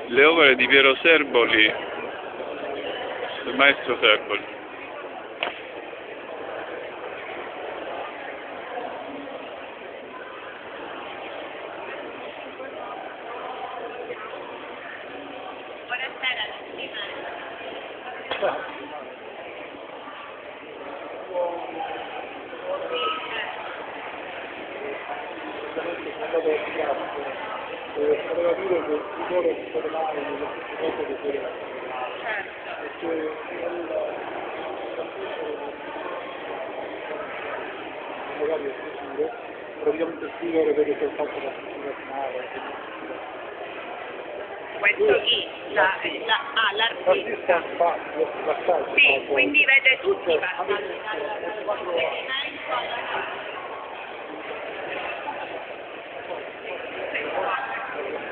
le opere di Piero Serboli, del maestro Serboli. Buonasera a tutti. Voleva dire che il cuore di formare nelle cose di quella magari è sicuro, praticamente scrivere vede soltanto la struttura finale. Questo chi? L'artista. Sì, quindi vede tutti i passaggi.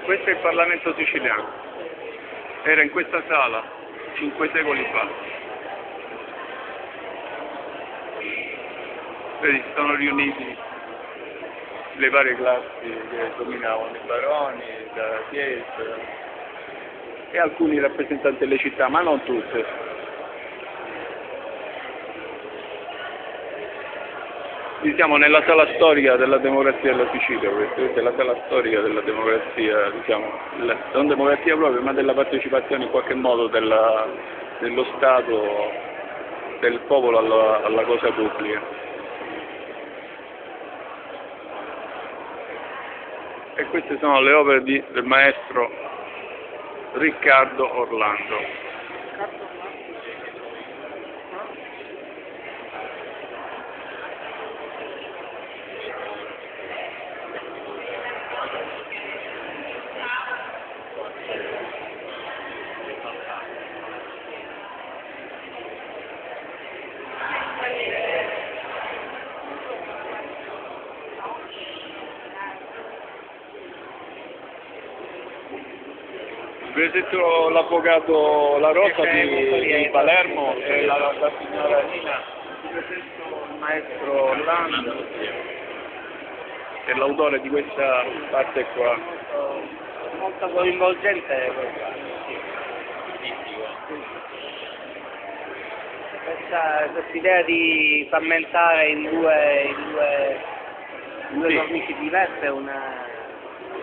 Questo è il Parlamento siciliano, era in questa sala 5 secoli fa. Vedi, si sono riuniti le varie classi che dominavano, i baroni, la chiesa e alcuni rappresentanti delle città, ma non tutte. Siamo nella sala storica della democrazia della Sicilia, questa è la sala storica della democrazia, diciamo, non democrazia proprio, ma della partecipazione in qualche modo dello Stato, del popolo alla cosa pubblica. E queste sono le opere del maestro Riccardo Orlando. Vi sento l'avvocato La Rosa di Palermo e la signora Nina. Vi presento il maestro Orlando, che è l'autore di questa parte qua. Molto coinvolgente questa idea di frammentare in due cornici diverse è una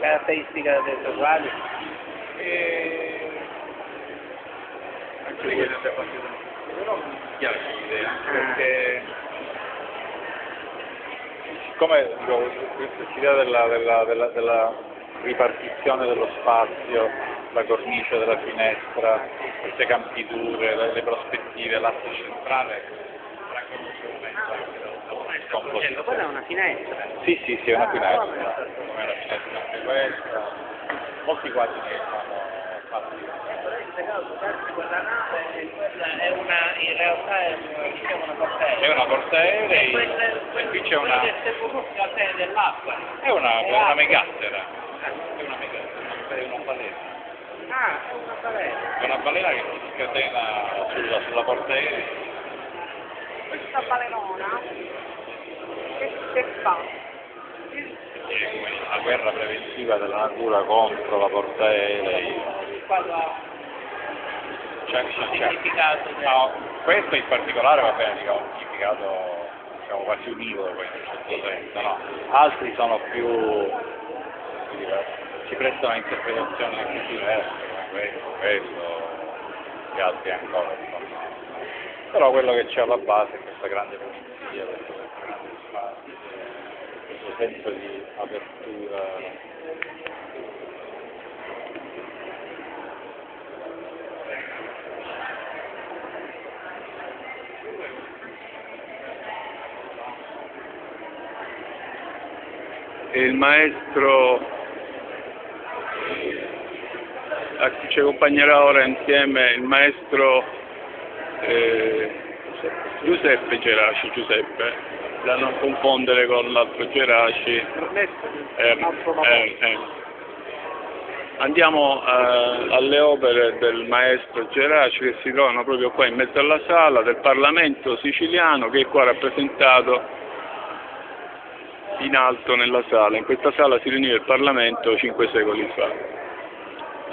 caratteristica dei teatrali. Anche di questa parte però mi piace l'idea, perché siccome questa idea della ripartizione dello spazio, la cornice della finestra, queste campiture, le prospettive, l'asse centrale, sarà come un strumento anche da composizione. Quella è una finestra. Sì, è una finestra, come una finestra anche questa. Molti quadri che sono fatti. Quella nave è in realtà è una portaerei. È una portaerei e qui c'è una. Dell'acqua. È una megattera. È una balena. Ah, è una balena. È una balena che si scatena sulla portaerei. Questa balenona che fa? È una guerra preventiva della natura contro la portaerei. C'è significato. No, questo in particolare va bene, diciamo, un significato diciamo, quasi univoco in un certo senso, no? Altri sono più si prestano a interpretazioni anche diverse, come questo e altri ancora, insomma. Però quello che c'è alla base è questa grande pulizia, questo grande spazio, questo senso di apertura. è il maestro a cui ci accompagnerà ora insieme il maestro Giuseppe Geraci, da non confondere con l'altro Geraci. Andiamo alle opere del maestro Geraci che si trovano proprio qua in mezzo alla sala del Parlamento siciliano, che è qua rappresentato in alto nella sala. In questa sala si riuniva il Parlamento 5 secoli fa.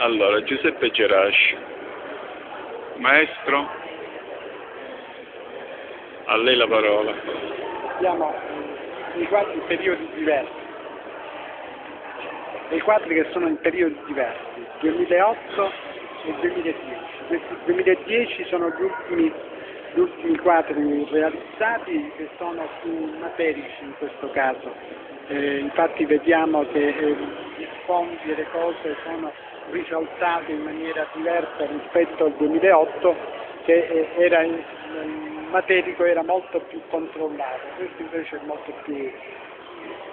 Allora, Giuseppe Geraci, maestro, a lei la parola. Abbiamo i quadri in periodi diversi, dei quadri che sono in periodi diversi, 2008 e 2010. Questi 2010 sono gli ultimi quadri realizzati, che sono più materici in questo caso. Infatti vediamo che gli sfondi e le cose sono risaltate in maniera diversa rispetto al 2008, che era il materico era molto più controllato, questo invece è molto più.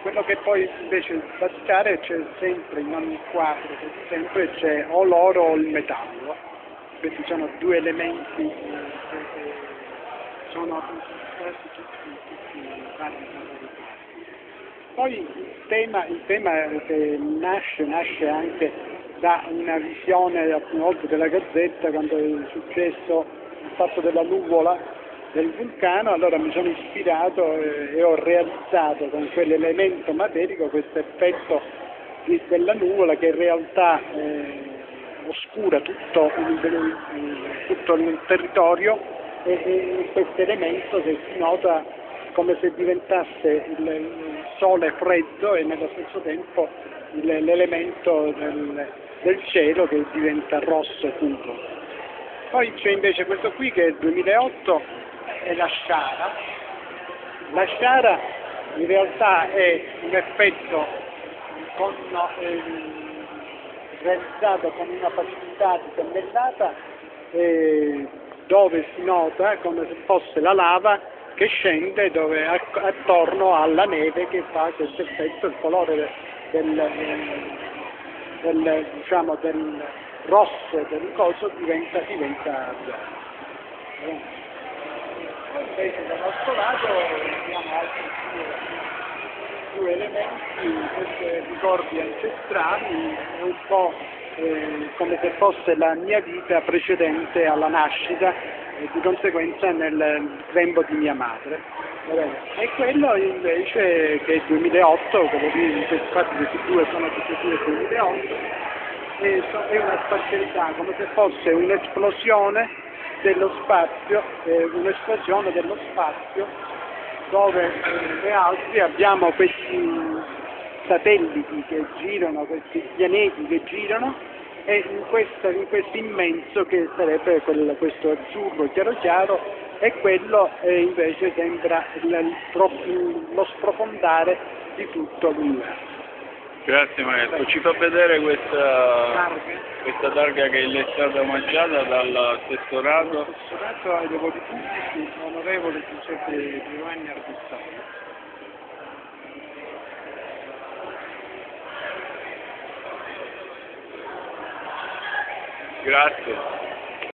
Quello che poi invece da citare c'è sempre in ogni quadro, sempre c'è o l'oro o il metallo. Questi sono due elementi che sono quasi tutti i quadri. Poi il tema che nasce anche da una visione la prima volta della Gazzetta, quando è successo il fatto della nuvola del vulcano. Allora mi sono ispirato e ho realizzato con quell'elemento materico questo effetto della nuvola che in realtà oscura tutto il territorio, e questo elemento che si nota come se diventasse il sole freddo e nello stesso tempo l'elemento del cielo che diventa rosso cupo. Poi c'è invece questo qui che è il 2008, è la sciara. La sciara in realtà è un effetto realizzato con una facilità di pennellata, dove si nota come se fosse la lava che scende attorno alla neve, che fa questo effetto. Il colore del rosso del coso diventa giallo. Invece dall'altro lato abbiamo altri due elementi, questi ricordi ancestrali, è un po' come se fosse la mia vita precedente alla nascita e di conseguenza nel grembo di mia madre. E quello invece che è 2008, infatti questi due sono tutti e due 2008, è una spazialità, come se fosse un'esplosione dello spazio, dove e altri abbiamo questi satelliti che girano, questi pianeti che girano, e in questo immenso che sarebbe questo azzurro chiaro, e quello invece sembra lo sprofondare di tutto l'universo. Grazie maestro, ci fa vedere questa targa che le è stata omaggiata dal Assessorato. L'assessorato ai lavori pubblici, l'onorevole Giuseppe Giovanni Arbustani. Grazie.